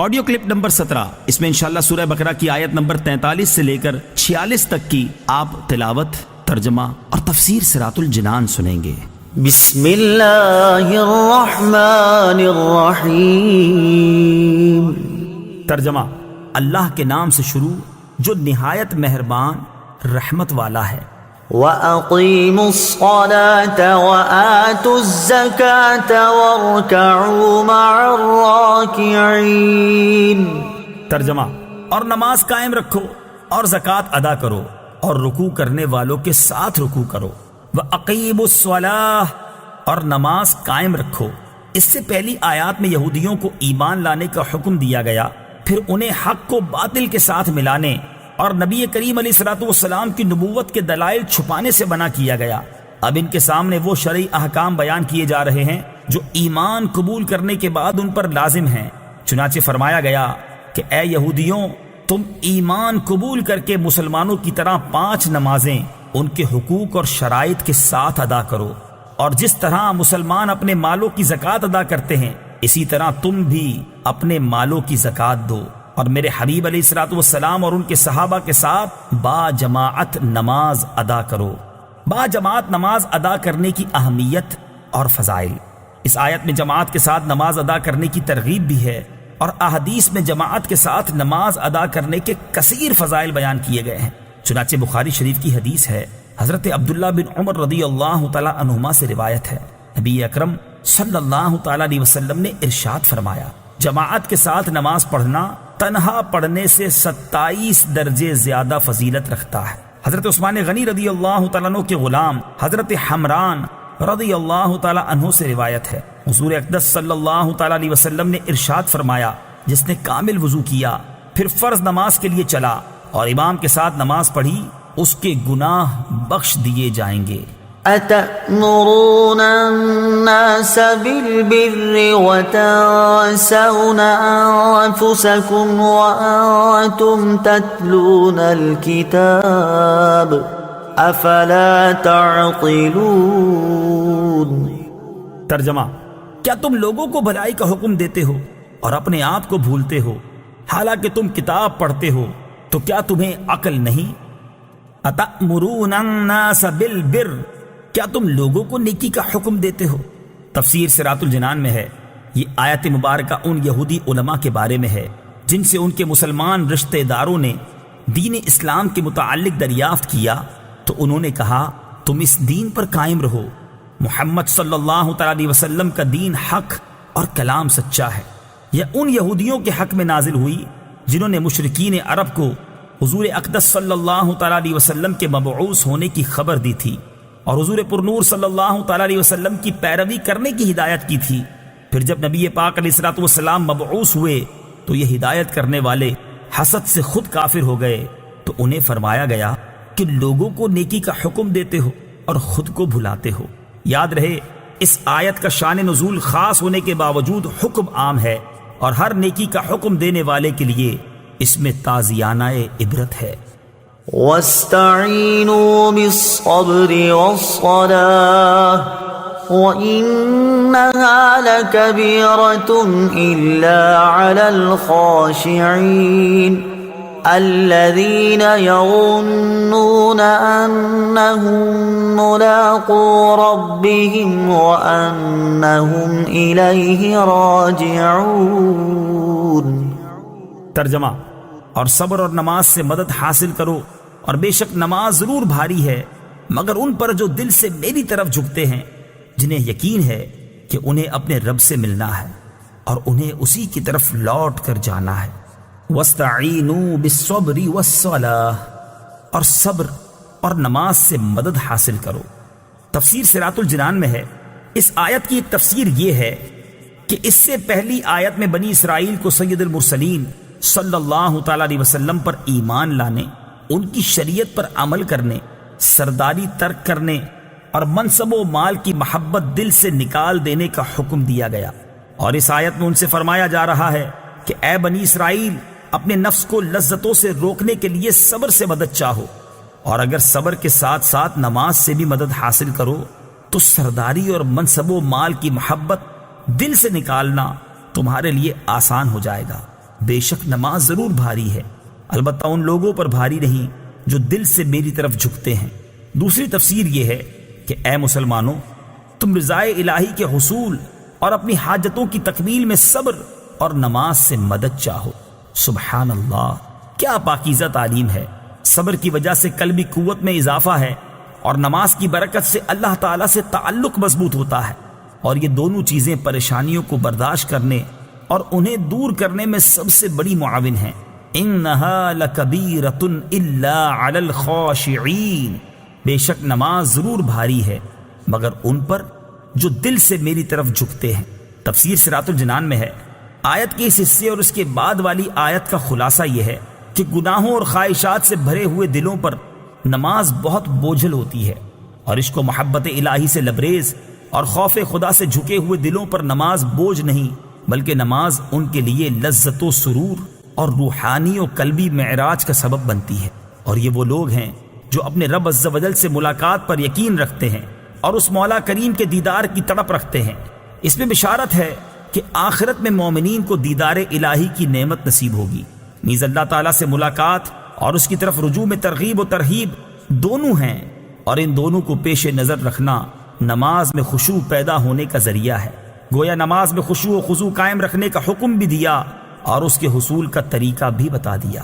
Audio clip number 17، اس میں انشاءاللہ سورہ بقرہ کی آیت نمبر 43 سے لے کر 46 تک کی آپ تلاوت، ترجمہ اور تفسیر صراط الجنان سنیں گے۔ بسم اللہ الرحمن الرحیم۔ ترجمہ: اللہ کے نام سے شروع جو نہایت مہربان رحمت والا ہے۔ وَأَقِيمُوا الصَّلَاةَ وَآتُوا الزَّكَاةَ وَارْكَعُوا مَعَ الرَّاكِعِينَ۔ ترجمہ: اور نماز قائم رکھو اور زکوٰۃ ادا کرو اور رکوع کرنے والوں کے ساتھ رکوع کرو۔ وَأَقِيمُوا الصَّلَاةَ، اور نماز قائم رکھو۔ اس سے پہلی آیات میں یہودیوں کو ایمان لانے کا حکم دیا گیا، پھر انہیں حق کو باطل کے ساتھ ملانے اور نبی کریم علیہ الصلوۃ والسلام کی نبوت کے دلائل چھپانے سے منع کیا گیا۔ اب ان کے سامنے وہ شرعی احکام بیان کیے جا رہے ہیں جو ایمان قبول کرنے کے بعد ان پر لازم ہیں۔ چنانچہ فرمایا گیا کہ اے یہودیوں، تم ایمان قبول کر کے مسلمانوں کی طرح 5 نمازیں ان کے حقوق اور شرائط کے ساتھ ادا کرو، اور جس طرح مسلمان اپنے مالوں کی زکوٰۃ ادا کرتے ہیں اسی طرح تم بھی اپنے مالوں کی زکوٰۃ دو، اور میرے حبیب علیہ الصلوۃ والسلام اور ان کے صحابہ کے ساتھ با جماعت نماز ادا کرو۔ با جماعت نماز ادا کرنے کی اہمیت اور فضائل۔ اس آیت میں جماعت کے ساتھ نماز ادا کرنے کی ترغیب بھی ہے، اور احادیث میں جماعت کے ساتھ نماز ادا کرنے کے کثیر فضائل بیان کیے گئے ہیں۔ چنانچہ بخاری شریف کی حدیث ہے، حضرت عبداللہ بن عمر رضی اللہ تعالی عنہما سے روایت ہے، نبی اکرم صلی اللہ تعالی علیہ وسلم نے ارشاد فرمایا، جماعت کے ساتھ نماز پڑھنا تنہا پڑھنے سے 27 درجے زیادہ فضیلت رکھتا ہے۔ حضرت عثمان غنی رضی اللہ تعالیٰ عنہ کے غلام حضرت حمران رضی اللہ تعالیٰ عنہ سے روایت ہے، حضور اقدس صلی اللہ تعالیٰ علیہ وسلم نے ارشاد فرمایا، جس نے کامل وضو کیا پھر فرض نماز کے لیے چلا اور امام کے ساتھ نماز پڑھی، اس کے گناہ بخش دیے جائیں گے۔ أَتَأْمُرُونَ النَّاسَ بِالْبِرِّ وَتَنْسَوْنَ أَنفُسَكُمْ وَأَنْتُمْ تَتْلُونَ الْكِتَابَ أَفَلَا تَعْقِلُونَ۔ ترجمہ: کیا تم لوگوں کو بھلائی کا حکم دیتے ہو اور اپنے آپ کو بھولتے ہو، حالانکہ تم کتاب پڑھتے ہو، تو کیا تمہیں عقل نہیں؟ أَتَأْمُرُونَ النَّاسَ بِالْبِرِّ، کیا تم لوگوں کو نیکی کا حکم دیتے ہو؟ تفسیر صراط الجنان میں ہے، یہ آیت مبارکہ ان یہودی علماء کے بارے میں ہے جن سے ان کے مسلمان رشتہ داروں نے دین اسلام کے متعلق دریافت کیا تو انہوں نے کہا، تم اس دین پر قائم رہو، محمد صلی اللہ تعالی علیہ وسلم کا دین حق اور کلام سچا ہے۔ یہ ان یہودیوں کے حق میں نازل ہوئی جنہوں نے مشرکین عرب کو حضور اقدس صلی اللہ تعالی علیہ وسلم کے مبعوث ہونے کی خبر دی تھی اور حضور پرنور صلی اللہ تعالی علیہ وسلم کی پیروی کرنے کی ہدایت کی تھی۔ پھر جب نبی پاک علیہ الصلوۃ والسلام مبعوث ہوئے تو یہ ہدایت کرنے والے حسد سے خود کافر ہو گئے، تو انہیں فرمایا گیا کہ لوگوں کو نیکی کا حکم دیتے ہو اور خود کو بھلاتے ہو۔ یاد رہے، اس آیت کا شان نزول خاص ہونے کے باوجود حکم عام ہے، اور ہر نیکی کا حکم دینے والے کے لیے اس میں تعزیانہ عبرت ہے۔ وَاسْتَعِينُوا بِالصَّبْرِ وَالصَّلَاةِ وَإِنَّهَا لَكَبِيرَةٌ إِلَّا عَلَى الْخَاشِعِينَ الَّذِينَ يَظُنُّونَ أَنَّهُم مُّلَاقُو رَبِّهِمْ وَأَنَّهُمْ إِلَيْهِ رَاجِعُونَ۔ ترجمہ: اور صبر اور نماز سے مدد حاصل کرو، اور بے شک نماز ضرور بھاری ہے مگر ان پر جو دل سے میری طرف جھکتے ہیں، جنہیں یقین ہے کہ انہیں اپنے رب سے ملنا ہے اور انہیں اسی کی طرف لوٹ کر جانا ہے۔ وَاسْتَعِينُوا بِالصَّبْرِ وَالصَّلَاةِ، اور صبر اور نماز سے مدد حاصل کرو۔ تفسیر صراط الجنان میں ہے، اس آیت کی ایک تفسیر یہ ہے کہ اس سے پہلی آیت میں بنی اسرائیل کو سید المرسلین صلی اللہ تعالی علیہ وسلم پر ایمان لانے، ان کی شریعت پر عمل کرنے، سرداری ترک کرنے اور منصب و مال کی محبت دل سے نکال دینے کا حکم دیا گیا، اور اس آیت میں ان سے فرمایا جا رہا ہے کہ اے بنی اسرائیل، اپنے نفس کو لذتوں سے روکنے کے لیے صبر سے مدد چاہو، اور اگر صبر کے ساتھ ساتھ نماز سے بھی مدد حاصل کرو تو سرداری اور منصب و مال کی محبت دل سے نکالنا تمہارے لیے آسان ہو جائے گا۔ بے شک نماز ضرور بھاری ہے، البتہ ان لوگوں پر بھاری نہیں جو دل سے میری طرف جھکتے ہیں۔ دوسری تفسیر یہ ہے کہ اے مسلمانوں، تم رضائے الہی کے حصول اور اپنی حاجتوں کی تکمیل میں صبر اور نماز سے مدد چاہو۔ سبحان اللہ، کیا پاکیزہ تعلیم ہے۔ صبر کی وجہ سے قلبی قوت میں اضافہ ہے، اور نماز کی برکت سے اللہ تعالیٰ سے تعلق مضبوط ہوتا ہے، اور یہ دونوں چیزیں پریشانیوں کو برداشت کرنے اور انہیں دور کرنے میں سب سے بڑی معاون ہیں۔ انہا لکبیرۃ الا علی الخاشعین، بے شک نماز ضرور بھاری ہے مگر ان پر جو دل سے میری طرف جھکتے ہیں۔ تفسیر صراط الجنان میں ہے، آیت کے اس حصے اور اس کے بعد والی آیت کا خلاصہ یہ ہے کہ گناہوں اور خواہشات سے بھرے ہوئے دلوں پر نماز بہت بوجھل ہوتی ہے، اور عشق و محبت الہی سے لبریز اور خوف خدا سے جھکے ہوئے دلوں پر نماز بوجھ نہیں، بلکہ نماز ان کے لیے لذت و سرور اور روحانی و قلبی معراج کا سبب بنتی ہے۔ اور یہ وہ لوگ ہیں جو اپنے رب عز و جل سے ملاقات پر یقین رکھتے ہیں اور اس مولا کریم کے دیدار کی تڑپ رکھتے ہیں۔ اس میں بشارت ہے کہ آخرت میں مومنین کو دیدار الہی کی نعمت نصیب ہوگی، نیز اللہ تعالیٰ سے ملاقات اور اس کی طرف رجوع میں ترغیب و ترہیب دونوں ہیں، اور ان دونوں کو پیش نظر رکھنا نماز میں خشوع پیدا ہونے کا ذریعہ ہے۔ گویا نماز میں خشوع و خضوع قائم رکھنے کا حکم بھی دیا اور اس کے حصول کا طریقہ بھی بتا دیا۔